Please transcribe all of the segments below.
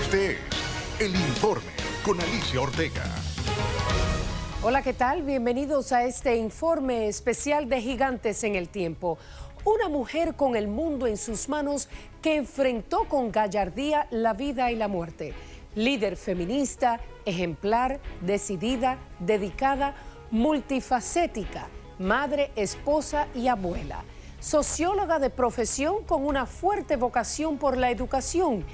Este es El Informe con Alicia Ortega. Hola, ¿qué tal? Bienvenidos a este informe especial de Gigantes en el Tiempo. Una mujer con el mundo en sus manos que enfrentó con gallardía la vida y la muerte. Líder feminista, ejemplar, decidida, dedicada, multifacética, madre, esposa y abuela. Socióloga de profesión con una fuerte vocación por la educación.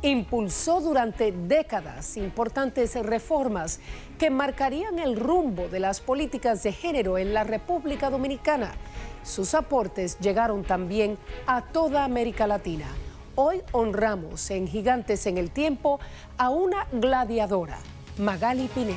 Impulsó durante décadas importantes reformas que marcarían el rumbo de las políticas de género en la República Dominicana. Sus aportes llegaron también a toda América Latina. Hoy honramos en Gigantes en el Tiempo a una gladiadora, Magali Pineda.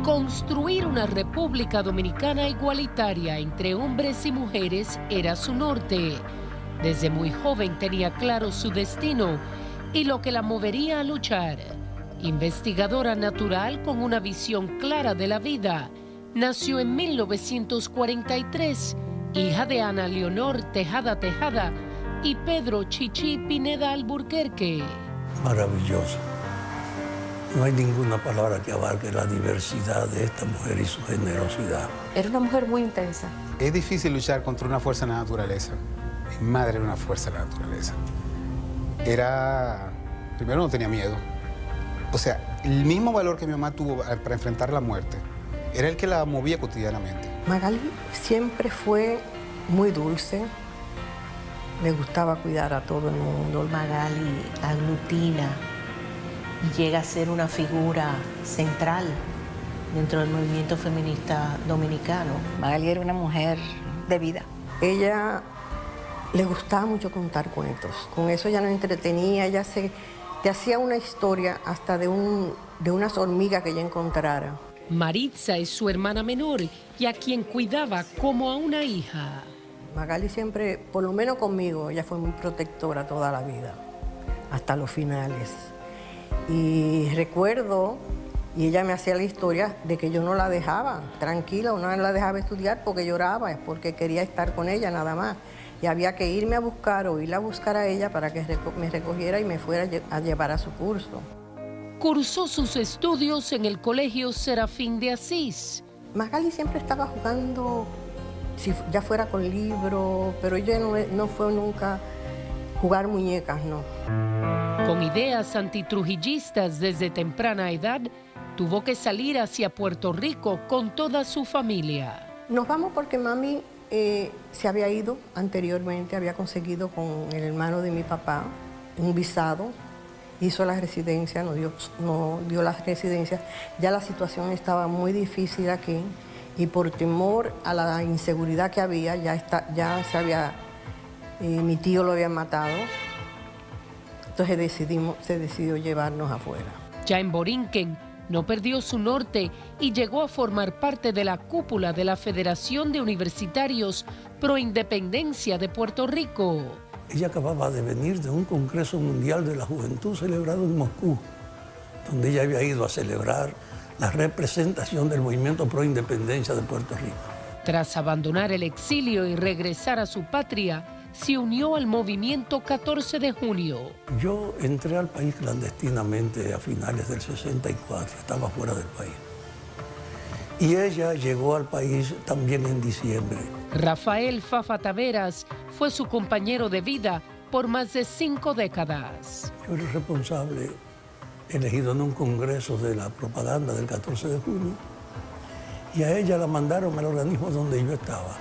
Construir una República Dominicana igualitaria entre hombres y mujeres era su norte. Desde muy joven tenía claro su destino y lo que la movería a luchar. Investigadora natural con una visión clara de la vida, nació en 1943, hija de Ana Leonor Tejada Tejada y Pedro Chichi Pineda Alburquerque. Maravilloso. No hay ninguna palabra que abarque la diversidad de esta mujer y su generosidad. Era una mujer muy intensa. Es difícil luchar contra una fuerza de la naturaleza. Mi madre era una fuerza de la naturaleza. Primero no tenía miedo. O sea, el mismo valor que mi mamá tuvo para enfrentar la muerte era el que la movía cotidianamente. Magali siempre fue muy dulce. Le gustaba cuidar a todo el mundo. Magali aglutina y llega a ser una figura central dentro del movimiento feminista dominicano. Magali era una mujer de vida. Ella le gustaba mucho contar cuentos. Con eso ella nos entretenía, ella te hacía una historia hasta de unas hormigas que ella encontrara. Maritza es su hermana menor y a quien cuidaba como a una hija. Magali siempre, por lo menos conmigo, ella fue muy protectora toda la vida, hasta los finales. Y recuerdo, y ella me hacía la historia de que yo no la dejaba tranquila, no la dejaba estudiar porque lloraba, es porque quería estar con ella nada más. Y había que irme a buscar o irla a buscar a ella para que me recogiera y me fuera a llevar a su curso. Cursó sus estudios en el Colegio Serafín de Asís. Magali siempre estaba jugando, si ya fuera con libros, pero ella no fue nunca jugar muñecas, no. Con ideas antitrujillistas desde temprana edad, tuvo que salir hacia Puerto Rico con toda su familia. Nos vamos porque mami se había ido anteriormente, había conseguido con el hermano de mi papá un visado, hizo la residencia, nos dio la residencia. Ya la situación estaba muy difícil aquí y por temor a la inseguridad que había, mi tío lo había matado. Entonces se decidió llevarnos afuera. Ya en Borinquen no perdió su norte y llegó a formar parte de la cúpula de la Federación de Universitarios Pro Independencia de Puerto Rico. Ella acababa de venir de un Congreso Mundial de la Juventud celebrado en Moscú, donde ella había ido a celebrar la representación del movimiento pro independencia de Puerto Rico. Tras abandonar el exilio y regresar a su patria, se unió al movimiento 14 de junio. Yo entré al país clandestinamente a finales del 64, estaba fuera del país. Y ella llegó al país también en diciembre. Rafael Fafa Taveras fue su compañero de vida por más de 5 décadas. Yo era responsable, elegido en un congreso de la propaganda del 14 de junio, y a ella la mandaron al organismo donde yo estaba.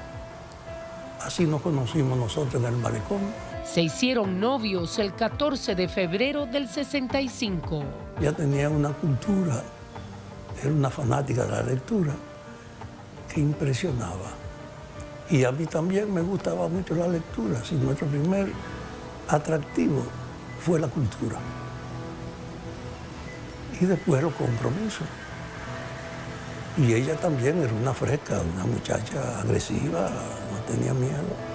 Así nos conocimos nosotros en el malecón. Se hicieron novios el 14 de febrero del 65. Ya tenía una cultura, era una fanática de la lectura, que impresionaba. Y a mí también me gustaba mucho la lectura. Y nuestro primer atractivo fue la cultura. Y después los compromisos. Y ella también era una fresca, una muchacha agresiva, no tenía miedo.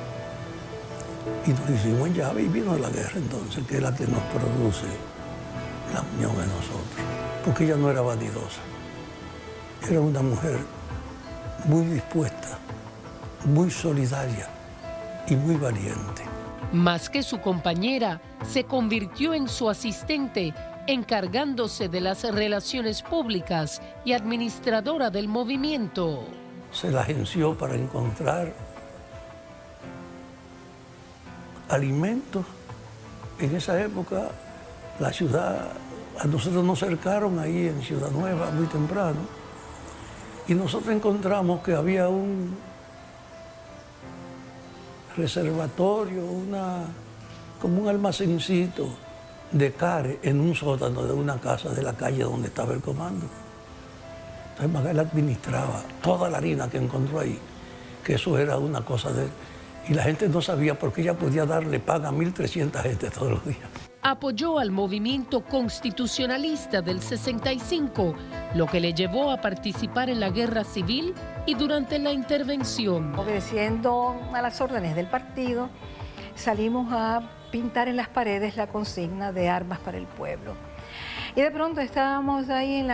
Y nos hicimos en llave y vino la guerra entonces, que es la que nos produce la unión en nosotros. Porque ella no era vanidosa. Era una mujer muy dispuesta, muy solidaria y muy valiente. Más que su compañera, se convirtió en su asistente, encargándose de las relaciones públicas y administradora del movimiento. Se la agenció para encontrar alimentos. En esa época, la ciudad, a nosotros nos cercaron ahí en Ciudad Nueva muy temprano, y nosotros encontramos que había un reservatorio, como un almacencito de care en un sótano de una casa de la calle donde estaba el comando. Entonces Magali administraba toda la harina que encontró ahí, que eso era una cosa de... Y la gente no sabía por qué ella podía darle pan a 1.300 gente todos los días. Apoyó al movimiento constitucionalista del 65, lo que le llevó a participar en la guerra civil y durante la intervención. Obedeciendo a las órdenes del partido, salimos a pintar en las paredes la consigna de armas para el pueblo. Y de pronto estábamos ahí en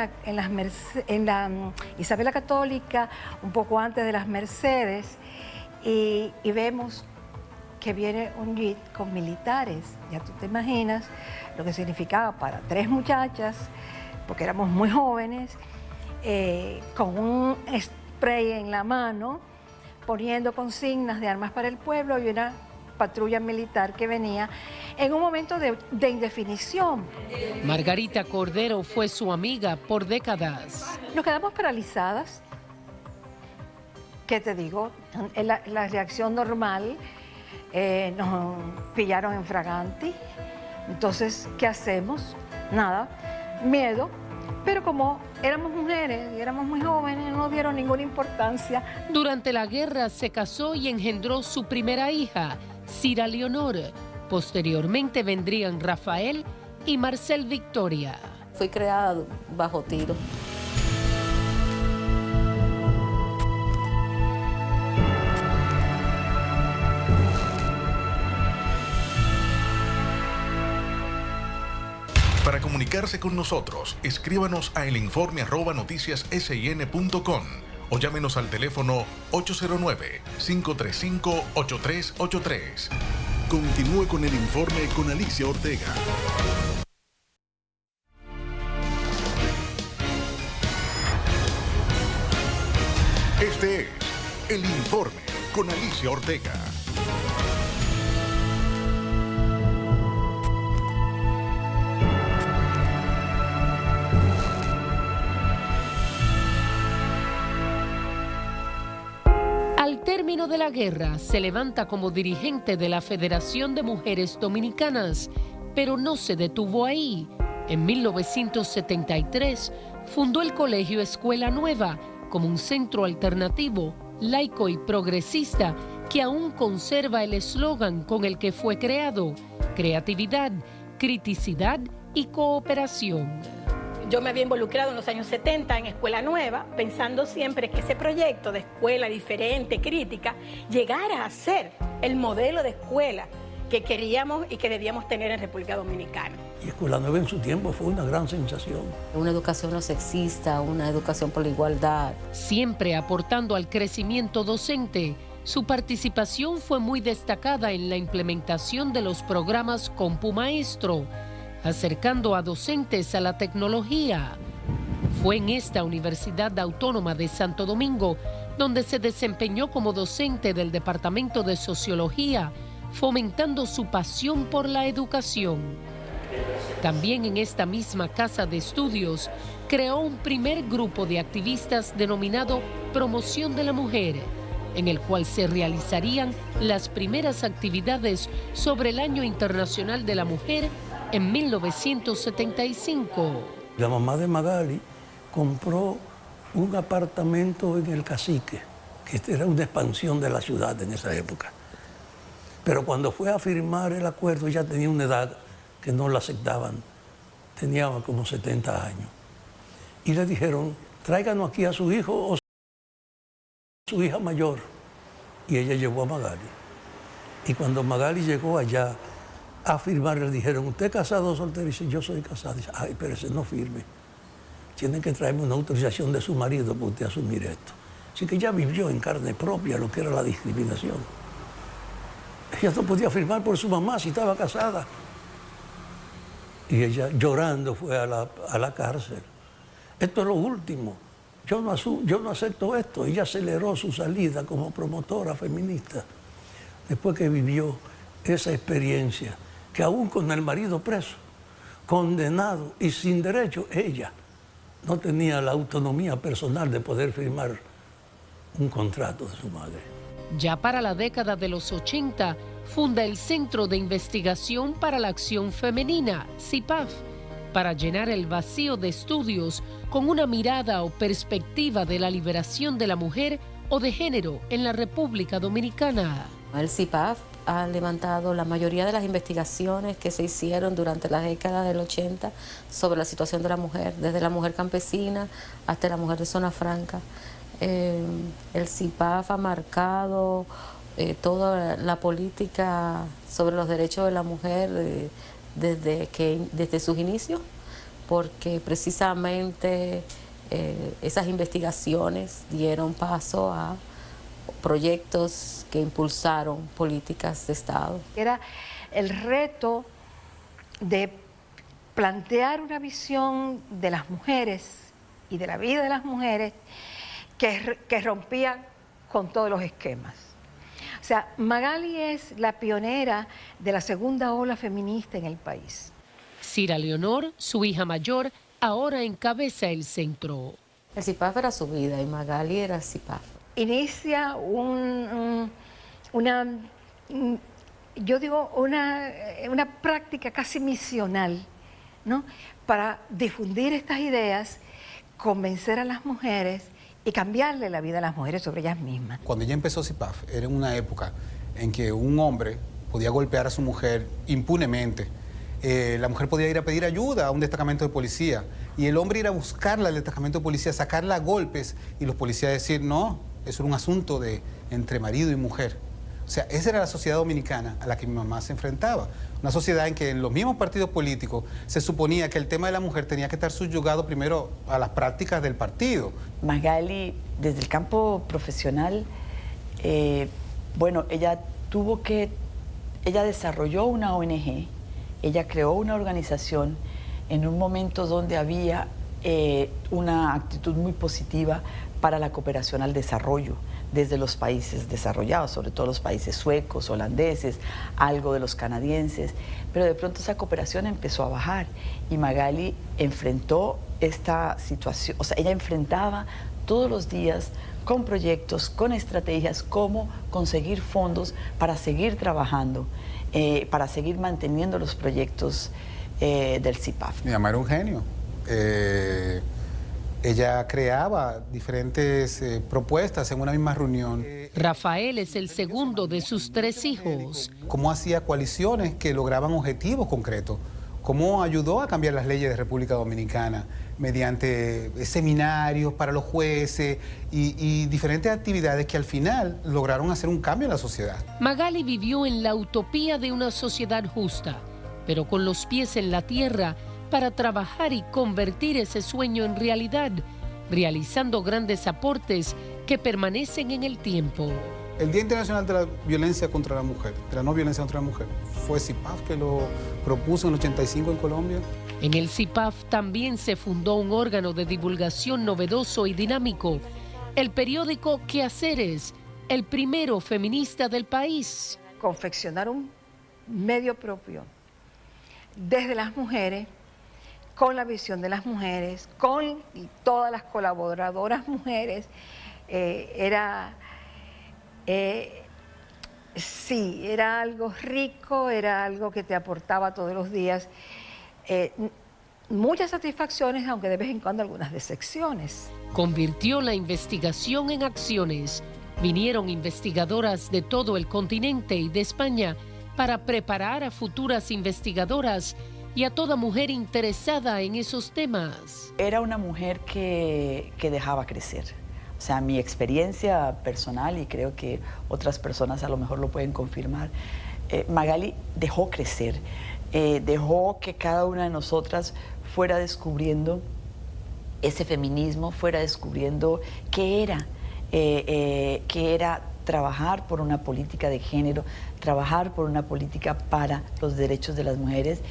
la Isabel la Católica, un poco antes de las Mercedes, y vemos que viene un jeep con militares. Ya tú te imaginas lo que significaba para 3 muchachas, porque éramos muy jóvenes, con un spray en la mano, poniendo consignas de armas para el pueblo y una patrulla militar que venía en un momento de indefinición. Margarita Cordero fue su amiga por décadas. Nos quedamos paralizadas. ¿Qué te digo? La reacción normal, nos pillaron en fraganti. Entonces, ¿qué hacemos? Nada, miedo. Pero como éramos mujeres y éramos muy jóvenes, no nos dieron ninguna importancia. Durante la guerra se casó y engendró su primera hija, Cira Leonor. Posteriormente vendrían Rafael y Marcel Victoria. Fui creada bajo tiro. Para comunicarse con nosotros, escríbanos a elinforme@noticiassin.com o llámenos al teléfono 809-535-8383. Continúe con el informe con Alicia Ortega. Este es El Informe con Alicia Ortega. Al término de la guerra, se levanta como dirigente de la Federación de Mujeres Dominicanas, pero no se detuvo ahí. En 1973, fundó el Colegio Escuela Nueva como un centro alternativo, laico y progresista que aún conserva el eslogan con el que fue creado: creatividad, criticidad y cooperación. Yo me había involucrado en los años 70 en Escuela Nueva, pensando siempre que ese proyecto de escuela diferente, crítica, llegara a ser el modelo de escuela que queríamos y que debíamos tener en República Dominicana. Y Escuela Nueva en su tiempo fue una gran sensación. Una educación no sexista, una educación por la igualdad. Siempre aportando al crecimiento docente, su participación fue muy destacada en la implementación de los programas CompuMaestro, acercando a docentes a la tecnología. Fue en esta Universidad Autónoma de Santo Domingo donde se desempeñó como docente del Departamento de Sociología, fomentando su pasión por la educación. También en esta misma casa de estudios creó un primer grupo de activistas denominado Promoción de la Mujer, en el cual se realizarían las primeras actividades sobre el Año Internacional de la Mujer en 1975. La mamá de Magali compró un apartamento en el Cacique, que era una expansión de la ciudad en esa época. Pero cuando fue a firmar el acuerdo, ella tenía una edad que no la aceptaban, tenía como 70 años. Y le dijeron, tráiganos aquí a su hijo o su hija mayor. Y ella llevó a Magali. Y cuando Magali llegó allá a firmar, le dijeron, ¿usted es casado o soltero? Y dice, yo soy casado. Dice, ay, pero ese no firme. Tienen que traerme una autorización de su marido para usted asumir esto. Así que ella vivió en carne propia lo que era la discriminación. Ella no podía firmar por su mamá si estaba casada. Y ella llorando fue a la cárcel. Esto es lo último. Yo no acepto esto. Ella aceleró su salida como promotora feminista después que vivió esa experiencia, que aún con el marido preso, condenado y sin derecho, ella no tenía la autonomía personal de poder firmar un contrato de su madre. Ya para la década de los 80, funda el Centro de Investigación para la Acción Femenina, CIPAF, para llenar el vacío de estudios con una mirada o perspectiva de la liberación de la mujer o de género en la República Dominicana. El CIPAF ha levantado la mayoría de las investigaciones que se hicieron durante la década del 80 sobre la situación de la mujer, desde la mujer campesina hasta la mujer de zona franca. El CIPAF ha marcado toda la política sobre los derechos de la mujer desde sus inicios, porque precisamente esas investigaciones dieron paso a proyectos que impulsaron políticas de Estado. Era el reto de plantear una visión de las mujeres y de la vida de las mujeres que rompía con todos los esquemas. O sea, Magali es la pionera de la segunda ola feminista en el país. Cira Leonor, su hija mayor, ahora encabeza el centro. El CIPAF era su vida y Magali era el CIPAF. Inicia una práctica casi misional, ¿no?, para difundir estas ideas, convencer a las mujeres y cambiarle la vida a las mujeres sobre ellas mismas. Cuando ella empezó CIPAF, era en una época en que un hombre podía golpear a su mujer impunemente. La mujer podía ir a pedir ayuda a un destacamento de policía y el hombre ir a buscarla al destacamento de policía, sacarla a golpes y los policías decir, no, eso era un asunto entre marido y mujer. O sea, esa era la sociedad dominicana a la que mi mamá se enfrentaba. Una sociedad en que en los mismos partidos políticos se suponía que el tema de la mujer tenía que estar subyugado primero a las prácticas del partido. Magali, desde el campo profesional, ella desarrolló una ONG, ella creó una organización en un momento donde había una actitud muy positiva para la cooperación al desarrollo desde los países desarrollados, sobre todo los países suecos, holandeses, algo de los canadienses, pero de pronto esa cooperación empezó a bajar y Magali enfrentó esta situación, o sea, ella enfrentaba todos los días con proyectos, con estrategias, cómo conseguir fondos para seguir trabajando, para seguir manteniendo los proyectos del CIPAF. Mi mamá era un genio. Ella creaba diferentes propuestas en una misma reunión. Rafael es el segundo de sus 3 hijos. Cómo hacía coaliciones que lograban objetivos concretos. Cómo ayudó a cambiar las leyes de República Dominicana mediante seminarios para los jueces y diferentes actividades que al final lograron hacer un cambio en la sociedad. Magali vivió en la utopía de una sociedad justa, pero con los pies en la tierra, para trabajar y convertir ese sueño en realidad, realizando grandes aportes que permanecen en el tiempo. El Día Internacional de la Violencia contra la Mujer, de la no violencia contra la mujer, fue CIPAF que lo propuso en el 85 en Colombia. En el CIPAF también se fundó un órgano de divulgación novedoso y dinámico, el periódico Quehaceres, el primero feminista del país. Confeccionar un medio propio desde las mujeres, con la visión de las mujeres, con todas las colaboradoras mujeres, era algo rico, era algo que te aportaba todos los días muchas satisfacciones, aunque de vez en cuando algunas decepciones. Convirtió la investigación en acciones. Vinieron investigadoras de todo el continente y de España para preparar a futuras investigadoras y a toda mujer interesada en esos temas. Era una mujer que dejaba crecer. O sea, mi experiencia personal, y creo que otras personas a lo mejor lo pueden confirmar, Magali dejó crecer, dejó que cada una de nosotras fuera descubriendo ese feminismo, fuera descubriendo qué era trabajar por una política de género, trabajar por una política para los derechos de las mujeres,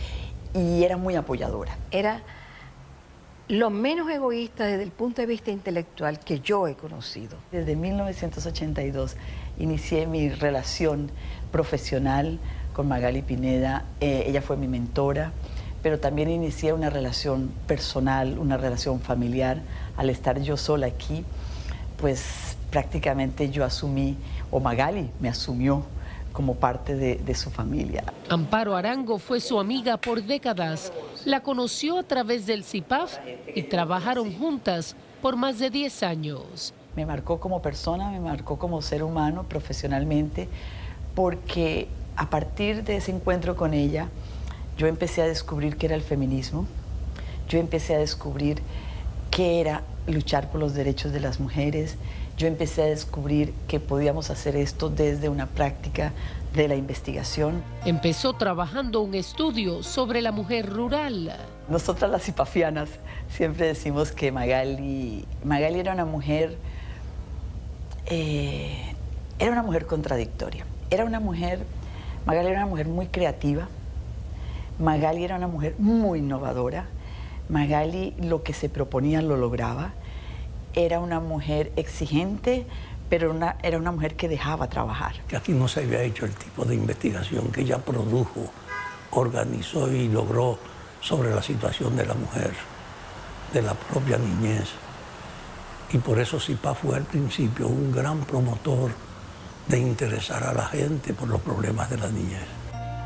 y era muy apoyadora. Era lo menos egoísta desde el punto de vista intelectual que yo he conocido. Desde 1982 inicié mi relación profesional con Magali Pineda. Ella fue mi mentora, pero también inicié una relación personal, una relación familiar. Al estar yo sola aquí, pues prácticamente yo asumí, o Magali me asumió como parte de su familia. Amparo Arango fue su amiga por décadas. La conoció a través del CIPAF y trabajaron juntas por más de 10 años. Me marcó como persona, me marcó como ser humano, profesionalmente, porque a partir de ese encuentro con ella, yo empecé a descubrir qué era el feminismo, yo empecé a descubrir qué era luchar por los derechos de las mujeres, yo empecé a descubrir que podíamos hacer esto desde una práctica de la investigación. Empezó trabajando un estudio sobre la mujer rural. Nosotras las cipafianas siempre decimos que Magali era una mujer, contradictoria. Magali era una mujer muy creativa, Magali era una mujer muy innovadora, Magali lo que se proponía lo lograba. Era una mujer exigente, pero era una mujer que dejaba trabajar. Que aquí no se había hecho el tipo de investigación que ella produjo, organizó y logró sobre la situación de la mujer, de la propia niñez. Y por eso CIPAF fue al principio un gran promotor de interesar a la gente por los problemas de la niñez.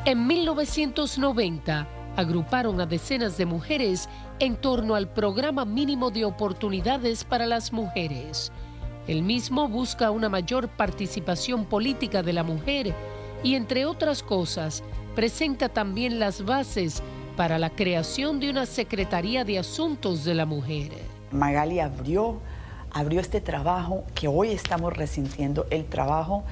En 1990, agruparon a decenas de mujeres en torno al Programa Mínimo de Oportunidades para las Mujeres. El mismo busca una mayor participación política de la mujer y, entre otras cosas, presenta también las bases para la creación de una Secretaría de Asuntos de la Mujer. Magali abrió este trabajo que hoy estamos resintiendo, el trabajo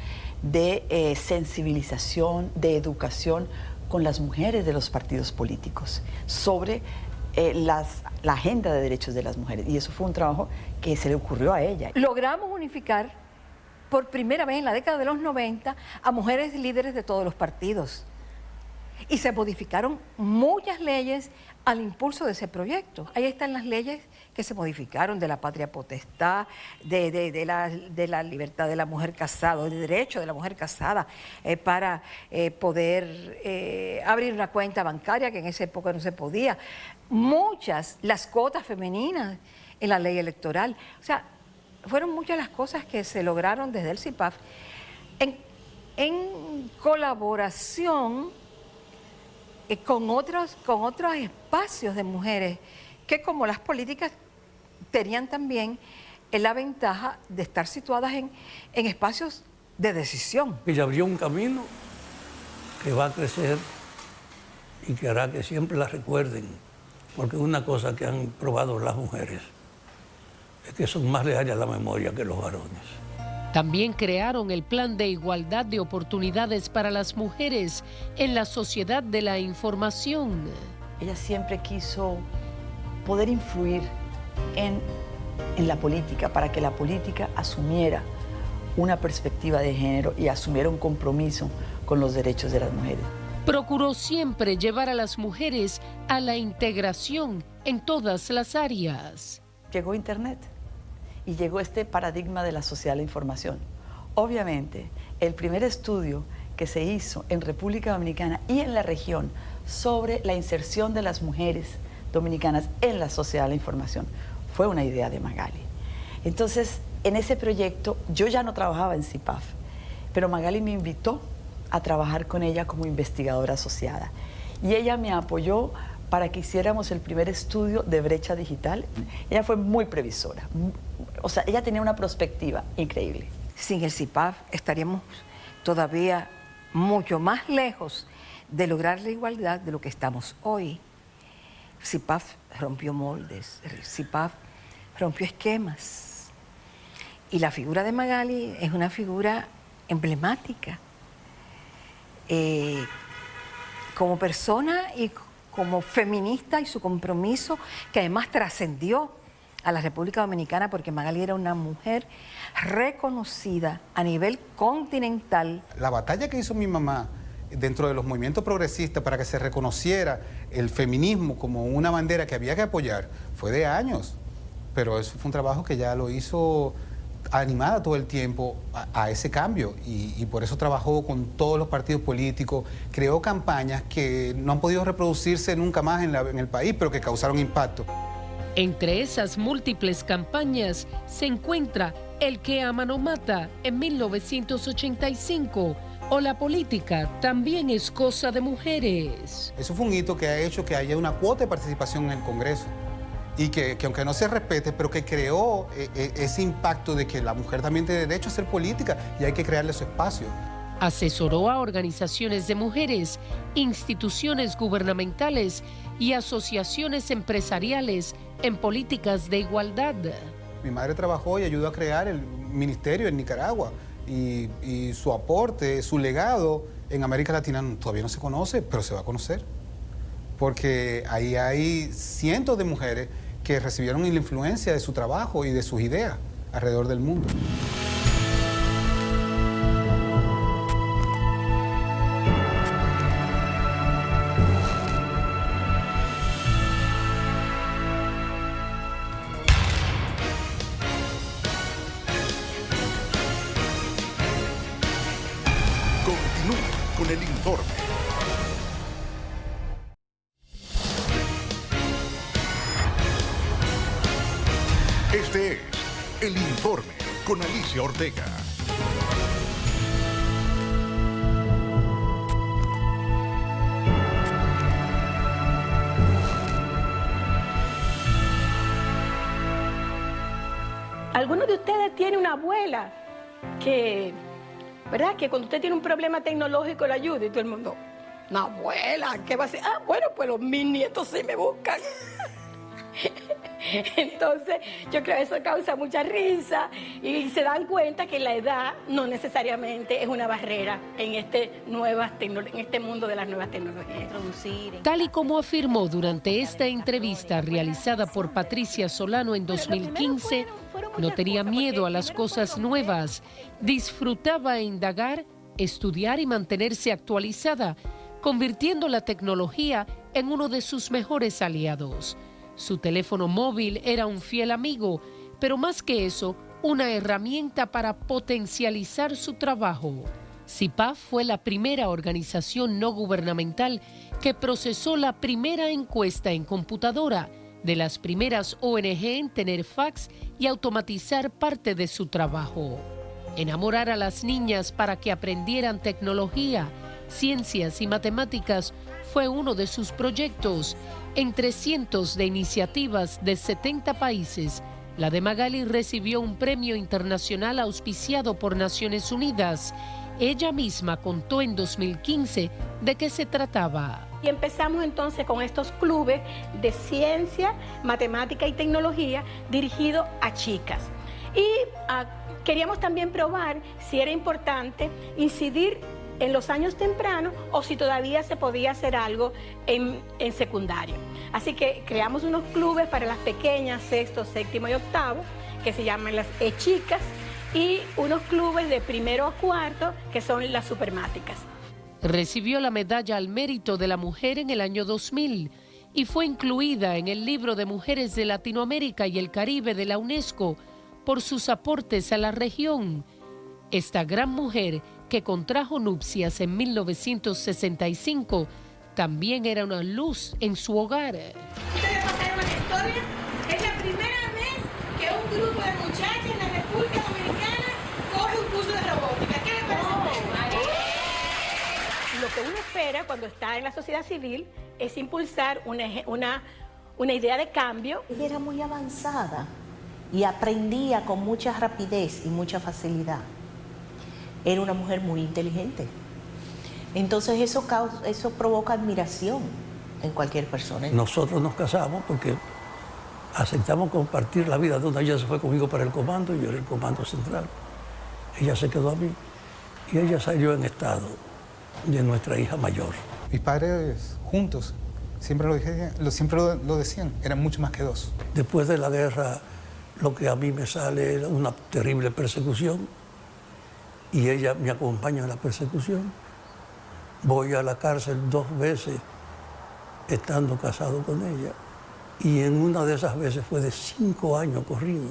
de sensibilización, de educación con las mujeres de los partidos políticos sobre la agenda de derechos de las mujeres. Y eso fue un trabajo que se le ocurrió a ella. Logramos unificar por primera vez en la década de los 90 a mujeres líderes de todos los partidos. Y se modificaron muchas leyes al impulso de ese proyecto. Ahí están las leyes que se modificaron de la patria potestad, de la libertad de la mujer casada, del derecho de la mujer casada para poder abrir una cuenta bancaria, que en esa época no se podía. Muchas, las cuotas femeninas en la ley electoral. O sea, fueron muchas las cosas que se lograron desde el CIPAF en colaboración con otros espacios de mujeres que, como las políticas, tenían también la ventaja de estar situadas en espacios de decisión. Ella abrió un camino que va a crecer y que hará que siempre la recuerden, porque una cosa que han probado las mujeres es que son más leales a la memoria que los varones. También crearon el Plan de Igualdad de Oportunidades para las Mujeres en la Sociedad de la Información. Ella siempre quiso poder influir en la política, para que la política asumiera una perspectiva de género y asumiera un compromiso con los derechos de las mujeres. Procuró siempre llevar a las mujeres a la integración en todas las áreas. Llegó Internet. Y llegó este paradigma de la sociedad de la información. Obviamente, el primer estudio que se hizo en República Dominicana y en la región sobre la inserción de las mujeres dominicanas en la sociedad de la información fue una idea de Magali. Entonces, en ese proyecto, yo ya no trabajaba en CIPAF, pero Magali me invitó a trabajar con ella como investigadora asociada. Y ella me apoyó para que hiciéramos el primer estudio de brecha digital. Ella fue muy previsora, o sea, ella tenía una perspectiva increíble. Sin el CIPAF estaríamos todavía mucho más lejos de lograr la igualdad de lo que estamos hoy. CIPAF rompió moldes, CIPAF rompió esquemas. Y la figura de Magali es una figura emblemática. Como persona y como feminista, y su compromiso, que además trascendió a la República Dominicana, porque Magali era una mujer reconocida a nivel continental. La batalla que hizo mi mamá dentro de los movimientos progresistas para que se reconociera el feminismo como una bandera que había que apoyar fue de años, pero eso fue un trabajo que ya lo hizo animada todo el tiempo a ese cambio, y por eso trabajó con todos los partidos políticos, creó campañas que no han podido reproducirse nunca más en el país, pero que causaron impacto. Entre esas múltiples campañas se encuentra El que ama no mata en 1985 o La política también es cosa de mujeres. Eso fue un hito que ha hecho que haya una cuota de participación en el Congreso y que aunque no se respete, pero que creó ese impacto de que la mujer también tiene derecho a hacer política y hay que crearle su espacio. Asesoró a organizaciones de mujeres, instituciones gubernamentales y asociaciones empresariales en políticas de igualdad. Mi madre trabajó y ayudó a crear el ministerio en Nicaragua y su aporte, su legado en América Latina todavía no se conoce, pero se va a conocer. Porque ahí hay cientos de mujeres que recibieron la influencia de su trabajo y de sus ideas alrededor del mundo. Continúa con el informe. Este es el informe con Alicia Ortega. Algunos de ustedes tienen una abuela que, ¿verdad? Que cuando usted tiene un problema tecnológico le ayuda y todo el mundo, una abuela, ¿qué va a hacer? Ah, bueno, pues mis nietos sí me buscan. Entonces, yo creo que eso causa mucha risa y se dan cuenta que la edad no necesariamente es una barrera en este mundo de las nuevas tecnologías. Tal y como afirmó durante esta entrevista realizada por Patricia Solano en 2015, no tenía miedo a las cosas nuevas, disfrutaba indagar, estudiar y mantenerse actualizada, convirtiendo la tecnología en uno de sus mejores aliados. Su teléfono móvil era un fiel amigo, pero más que eso, una herramienta para potencializar su trabajo. CIPAF fue la primera organización no gubernamental que procesó la primera encuesta en computadora, de las primeras ONG en tener fax y automatizar parte de su trabajo. Enamorar a las niñas para que aprendieran tecnología, ciencias y matemáticas fue uno de sus proyectos. Entre cientos de iniciativas de 70 países, la de Magali recibió un premio internacional auspiciado por Naciones Unidas. Ella misma contó en 2015 de qué se trataba. Y empezamos entonces con estos clubes de ciencia, matemática y tecnología dirigidos a chicas. Y queríamos también probar si era importante incidir en los años tempranos o si todavía se podía hacer algo en secundario. Así que creamos unos clubes para las pequeñas, sexto, séptimo y octavo, que se llaman las E-Chicas, y unos clubes de primero a cuarto, que son las Supermáticas. Recibió la Medalla al Mérito de la Mujer en el año 2000 y fue incluida en el libro de Mujeres de Latinoamérica y el Caribe de la UNESCO por sus aportes a la región. Esta gran mujer, que contrajo nupcias en 1965, también era una luz en su hogar. ¿Ustedes pasaron la historia? Es la primera vez que un grupo de muchachas en la República Dominicana coge un curso de robótica. ¿Qué les parece a ustedes? Lo que uno espera cuando está en la sociedad civil es impulsar una idea de cambio. Ella era muy avanzada y aprendía con mucha rapidez y mucha facilidad. Era una mujer muy inteligente. Entonces eso provoca admiración en cualquier persona. Nosotros nos casamos porque aceptamos compartir la vida de una. Ella se fue conmigo para el comando y yo era el comando central. Ella se quedó a mí y ella salió en estado de nuestra hija mayor. Mis padres juntos siempre lo decían, eran mucho más que dos. Después de la guerra, lo que a mí me sale es una terrible persecución y ella me acompaña en la persecución. Voy a la cárcel 2 veces estando casado con ella y en una de esas veces fue de 5 años corrido.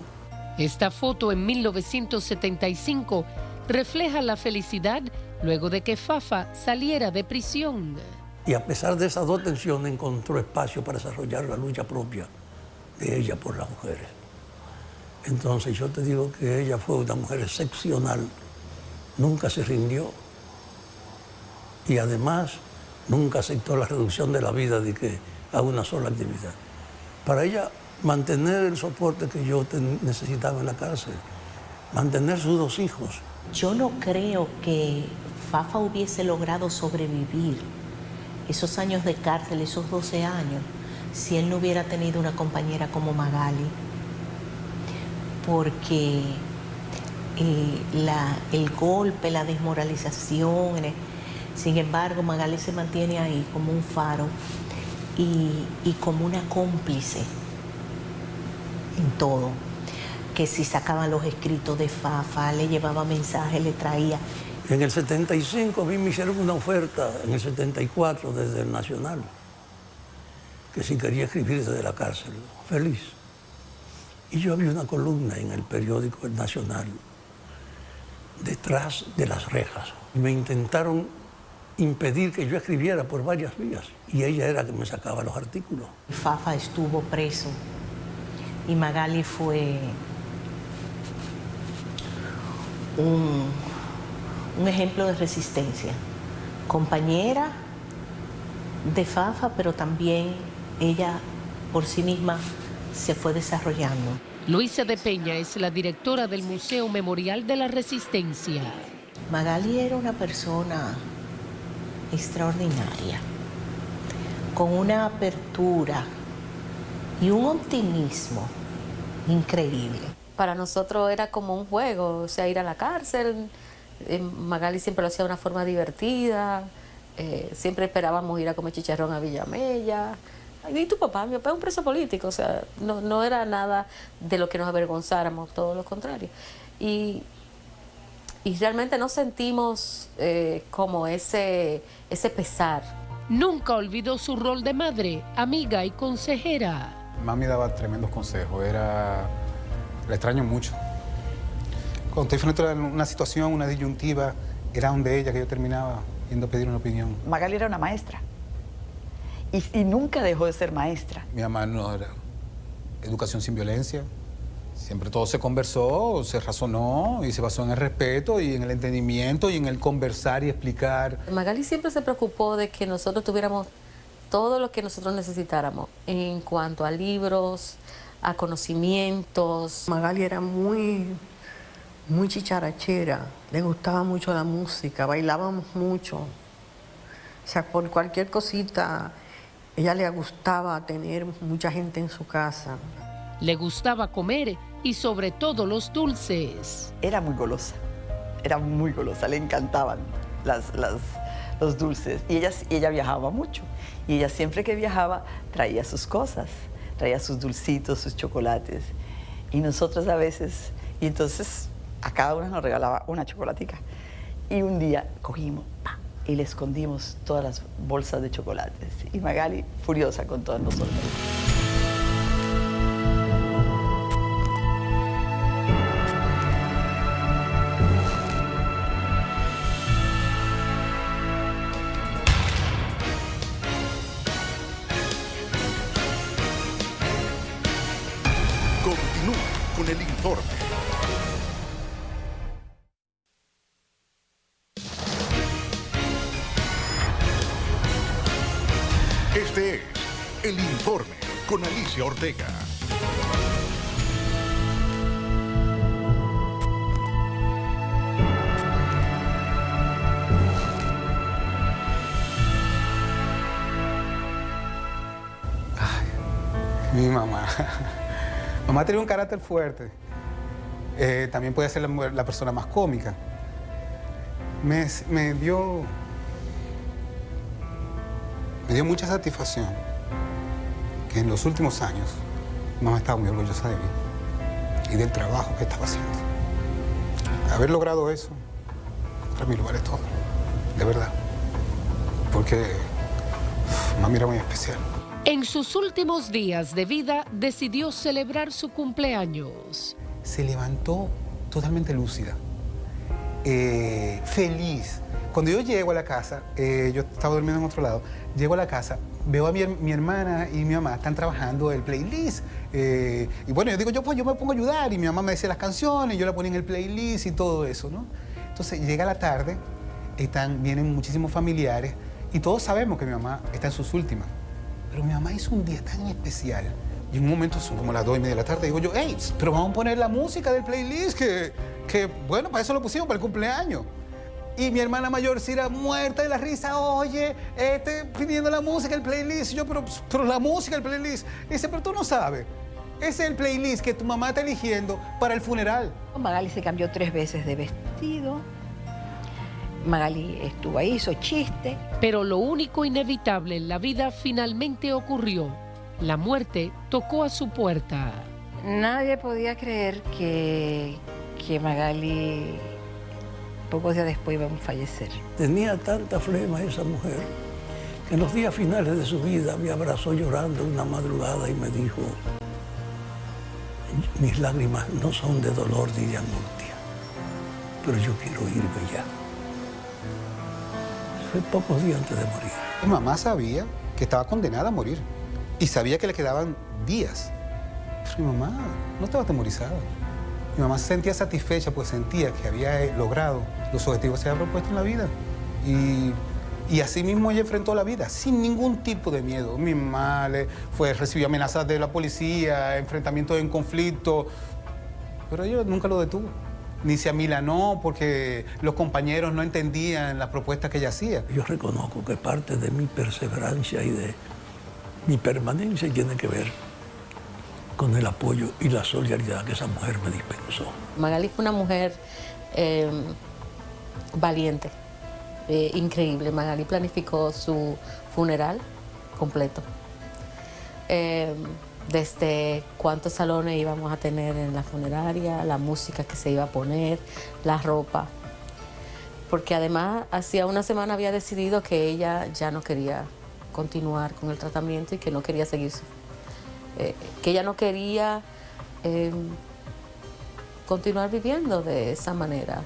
Esta foto en 1975 refleja la felicidad luego de que Fafa saliera de prisión. Y a pesar de esas 2 tensiones encontró espacio para desarrollar la lucha propia de ella por las mujeres. Entonces yo te digo que ella fue una mujer excepcional, nunca se rindió y además nunca aceptó la reducción de la vida a una sola actividad. Para ella mantener el soporte que yo necesitaba en la cárcel, mantener sus 2 hijos. Yo no creo que Fafa hubiese logrado sobrevivir esos años de cárcel, esos 12 años, si él no hubiera tenido una compañera como Magali. Porque el golpe, la desmoralización, sin embargo, Magali se mantiene ahí como un faro y como una cómplice en todo. Que si sacaban los escritos de Fafa, le llevaba mensajes, le traía. En el 75 a mí me hicieron una oferta, en el 74 desde el Nacional, que si quería escribir desde la cárcel, feliz. Y yo había una columna en el periódico El Nacional, detrás de las rejas. Me intentaron impedir que yo escribiera por varias vías y ella era que me sacaba los artículos. Fafa estuvo preso y Magali fue un ejemplo de resistencia. Compañera de Fafa, pero también ella por sí misma se fue desarrollando. Luisa de Peña es la directora del Museo Memorial de la Resistencia. Magali era una persona extraordinaria, con una apertura y un optimismo increíble. Para nosotros era como un juego, o sea, ir a la cárcel. Magali siempre lo hacía de una forma divertida, siempre esperábamos ir a comer chicharrón a Villamella. ¿Y tu papá? Mi papá es un preso político, o sea, no era nada de lo que nos avergonzáramos, todo lo contrario. Y realmente no sentimos como ese pesar. Nunca olvidó su rol de madre, amiga y consejera. Mami daba tremendos consejos, la extraño mucho. Cuando estoy frente a una situación, una disyuntiva, era donde ella que yo terminaba yendo a pedir una opinión. Magali era una maestra y nunca dejó de ser maestra. Mi mamá no era educación sin violencia. Siempre todo se conversó, se razonó y se basó en el respeto y en el entendimiento y en el conversar y explicar. Magali siempre se preocupó de que nosotros tuviéramos todo lo que nosotros necesitáramos en cuanto a libros, a conocimientos. Magali era muy chicharachera, le gustaba mucho la música, bailábamos mucho. O sea, por cualquier cosita, ella le gustaba tener mucha gente en su casa. Le gustaba comer y sobre todo los dulces. Era muy golosa, le encantaban los dulces. Y ella viajaba mucho. Y ella siempre que viajaba traía sus cosas, traía sus dulcitos, sus chocolates. Y nosotros a veces, y entonces a cada uno nos regalaba una chocolatica. Y un día cogimos y le escondimos todas las bolsas de chocolates. Y Magali furiosa con todos nosotros. Continúa con el informe. Este Informe con Alicia Ortega. Mi mamá. Mamá tenía un carácter fuerte. También puede ser la persona más cómica. Me dio mucha satisfacción que en los últimos años mamá estaba muy orgullosa de mí y del trabajo que estaba haciendo. Haber logrado eso, para mí lo vale todo, de verdad. Porque mami era muy especial. En sus últimos días de vida decidió celebrar su cumpleaños. Se levantó totalmente lúcida, feliz. Cuando yo llego a la casa, yo estaba durmiendo en otro lado, llego a la casa, veo a mi hermana y mi mamá están trabajando el playlist. Y bueno, yo digo, yo me pongo a ayudar y mi mamá me decía las canciones, yo la ponía en el playlist y todo eso, ¿no? Entonces llega la tarde, vienen muchísimos familiares y todos sabemos que mi mamá está en sus últimas. Pero mi mamá hizo un día tan especial. Y en un momento son como las 2:30 de la tarde. Digo yo, hey, pero vamos a poner la música del playlist, que bueno, para eso lo pusimos, para el cumpleaños. Y mi hermana mayor se era muerta de la risa, oye, pidiendo la música del playlist. Y yo, pero la música del playlist. Y dice, pero tú no sabes. Ese es el playlist que tu mamá está eligiendo para el funeral. Magali se cambió 3 veces de vestido. Magali estuvo ahí, hizo chiste. Pero lo único inevitable en la vida finalmente ocurrió. La muerte tocó a su puerta. Nadie podía creer que Magali pocos días después iba a fallecer. Tenía tanta flema esa mujer que en los días finales de su vida me abrazó llorando una madrugada y me dijo, mis lágrimas no son de dolor ni de angustia, pero yo quiero irme ya. Fue pocos días antes de morir. Mi mamá sabía que estaba condenada a morir y sabía que le quedaban días. Pero mi mamá no estaba atemorizada. Mi mamá se sentía satisfecha, pues sentía que había logrado los objetivos que se había propuesto en la vida. Y así mismo ella enfrentó la vida, sin ningún tipo de miedo. Mi mamá recibió amenazas de la policía, enfrentamientos en conflicto, pero ella nunca lo detuvo. Ni se amilanó porque los compañeros no entendían las propuestas que ella hacía. Yo reconozco que parte de mi perseverancia y de mi permanencia tiene que ver con el apoyo y la solidaridad que esa mujer me dispensó. Magali fue una mujer valiente, increíble. Magali planificó su funeral completo. Desde cuántos salones íbamos a tener en la funeraria, la música que se iba a poner, la ropa. Porque además, hacía una semana había decidido que ella ya no quería continuar con el tratamiento y que no quería seguir, que ella no quería continuar viviendo de esa manera,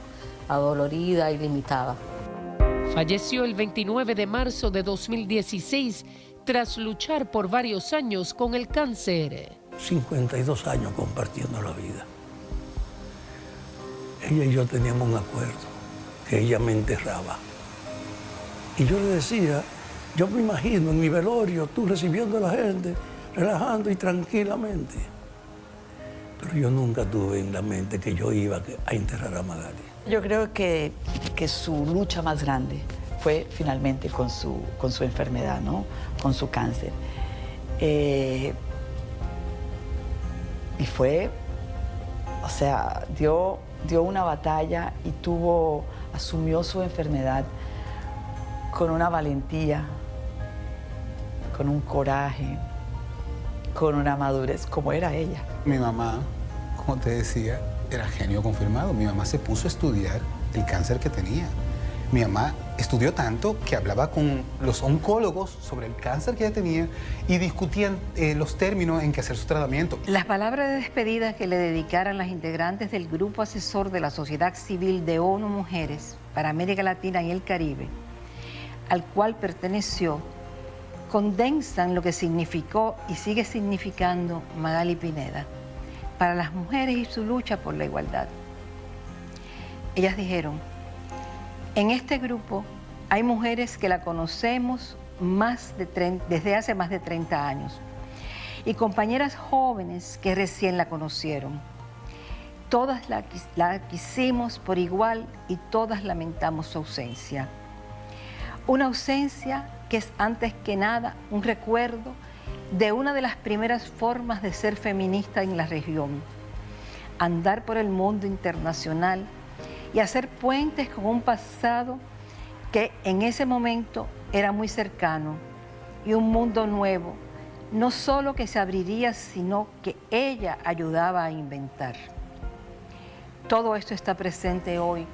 adolorida y limitada. Falleció el 29 de marzo de 2016 tras luchar por varios años con el cáncer. 52 años compartiendo la vida. Ella y yo teníamos un acuerdo, que ella me enterraba. Y yo le decía, yo me imagino en mi velorio, tú recibiendo a la gente, relajando y tranquilamente. Pero yo nunca tuve en la mente que yo iba a enterrar a Magali. Yo creo que su lucha más grande fue finalmente con su enfermedad, ¿no? Con su cáncer. Y fue, o sea, dio una batalla y asumió su enfermedad con una valentía, con un coraje, con una madurez, como era ella. Mi mamá, como te decía, era genio confirmado. Mi mamá se puso a estudiar el cáncer que tenía. Mi mamá estudió tanto que hablaba con los oncólogos sobre el cáncer que ella tenía y discutían los términos en que hacer su tratamiento. Las palabras de despedida que le dedicaran las integrantes del Grupo Asesor de la Sociedad Civil de ONU Mujeres para América Latina y el Caribe, al cual perteneció, condensan lo que significó y sigue significando Magali Pineda para las mujeres y su lucha por la igualdad. Ellas dijeron, en este grupo hay mujeres que la conocemos desde hace más de 30 años y compañeras jóvenes que recién la conocieron. Todas la quisimos por igual y todas lamentamos su ausencia. Una ausencia que es antes que nada un recuerdo de una de las primeras formas de ser feminista en la región. Andar por el mundo internacional y hacer puentes con un pasado que en ese momento era muy cercano y un mundo nuevo, no solo que se abriría, sino que ella ayudaba a inventar. Todo esto está presente hoy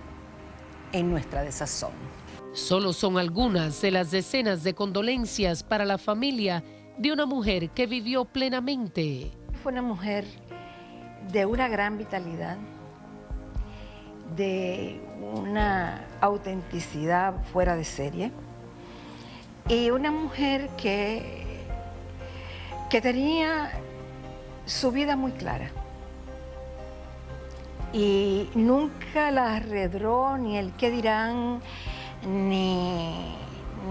en nuestra desazón. Solo son algunas de las decenas de condolencias para la familia de una mujer que vivió plenamente. Fue una mujer de una gran vitalidad, de una autenticidad fuera de serie y una mujer que tenía su vida muy clara. Y nunca la arredró ni el qué dirán, ni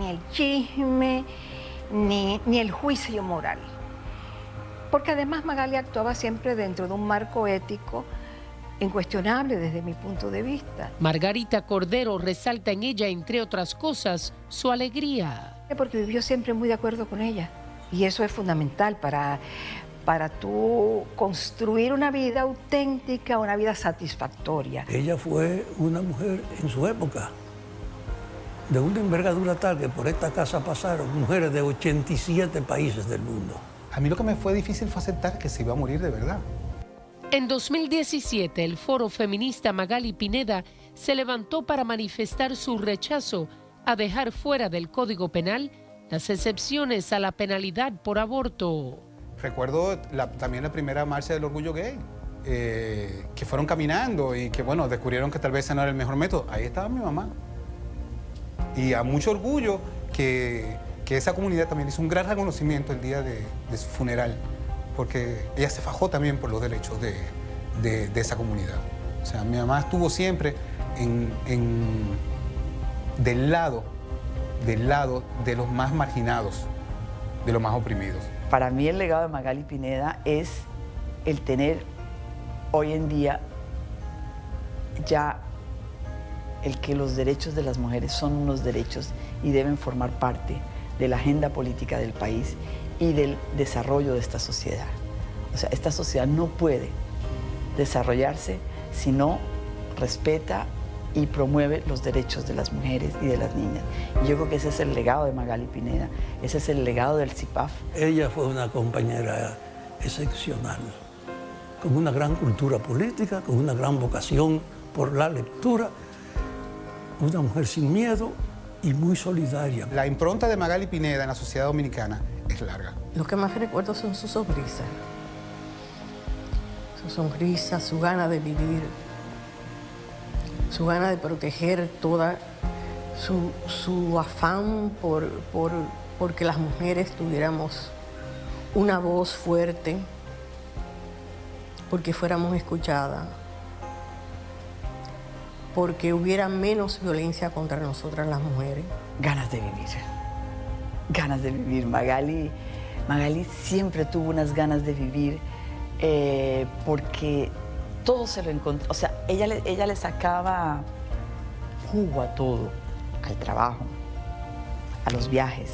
el chisme, ni el juicio moral. Porque además Magali actuaba siempre dentro de un marco ético incuestionable desde mi punto de vista. Margarita Cordero resalta en ella, entre otras cosas, su alegría. Porque vivió siempre muy de acuerdo con ella. Y eso es fundamental para tú construir una vida auténtica, una vida satisfactoria. Ella fue una mujer en su época de una envergadura tal que por esta casa pasaron mujeres de 87 países del mundo. A mí lo que me fue difícil fue aceptar que se iba a morir de verdad. En 2017, el Foro Feminista Magali Pineda se levantó para manifestar su rechazo a dejar fuera del Código Penal las excepciones a la penalidad por aborto. Recuerdo también la primera marcha del orgullo gay, que fueron caminando y que, bueno, descubrieron que tal vez ese no era el mejor método. Ahí estaba mi mamá. Y a mucho orgullo que esa comunidad también hizo un gran reconocimiento el día de su funeral, porque ella se fajó también por los derechos de esa comunidad. O sea, mi mamá estuvo siempre del lado de los más marginados, de los más oprimidos. Para mí el legado de Magali Pineda es el tener hoy en día ya el que los derechos de las mujeres son unos derechos y deben formar parte de la agenda política del país y del desarrollo de esta sociedad. O sea, esta sociedad no puede desarrollarse si no respeta y promueve los derechos de las mujeres y de las niñas. Y yo creo que ese es el legado de Magali Pineda, ese es el legado del CIPAF. Ella fue una compañera excepcional, con una gran cultura política, con una gran vocación por la lectura, una mujer sin miedo y muy solidaria. La impronta de Magali Pineda en la sociedad dominicana es larga. Lo que más recuerdo son sus sonrisas. Su sonrisa, su gana de vivir, su gana de proteger toda su afán porque las mujeres tuviéramos una voz fuerte, porque fuéramos escuchadas, porque hubiera menos violencia contra nosotras las mujeres. Ganas de vivir, ganas de vivir. Magali siempre tuvo unas ganas de vivir porque todo se lo encontró. O sea, ella le sacaba jugo a todo, al trabajo, a los viajes,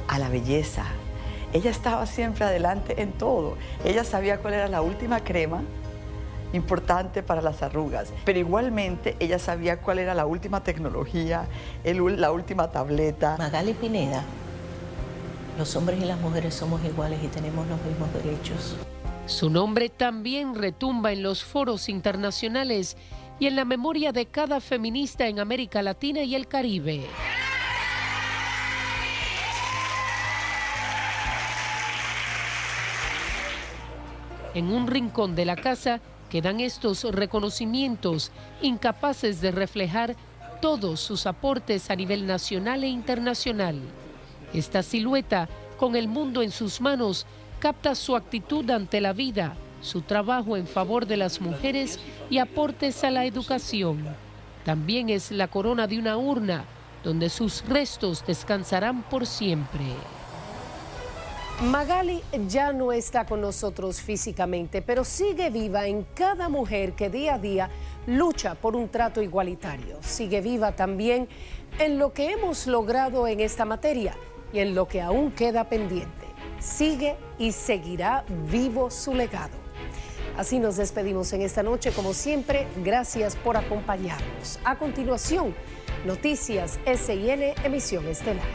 a la belleza. Ella estaba siempre adelante en todo. Ella sabía cuál era la última crema importante para las arrugas, pero igualmente ella sabía cuál era la última tecnología, la última tableta. Magali Pineda, los hombres y las mujeres somos iguales y tenemos los mismos derechos. Su nombre también retumba en los foros internacionales y en la memoria de cada feminista en América Latina y el Caribe. En un rincón de la casa quedan estos reconocimientos, incapaces de reflejar todos sus aportes a nivel nacional e internacional. Esta silueta, con el mundo en sus manos, capta su actitud ante la vida, su trabajo en favor de las mujeres y aportes a la educación. También es la corona de una urna, donde sus restos descansarán por siempre. Magali ya no está con nosotros físicamente, pero sigue viva en cada mujer que día a día lucha por un trato igualitario. Sigue viva también en lo que hemos logrado en esta materia y en lo que aún queda pendiente. Sigue y seguirá vivo su legado. Así nos despedimos en esta noche. Como siempre, gracias por acompañarnos. A continuación, Noticias SIN, emisión estelar.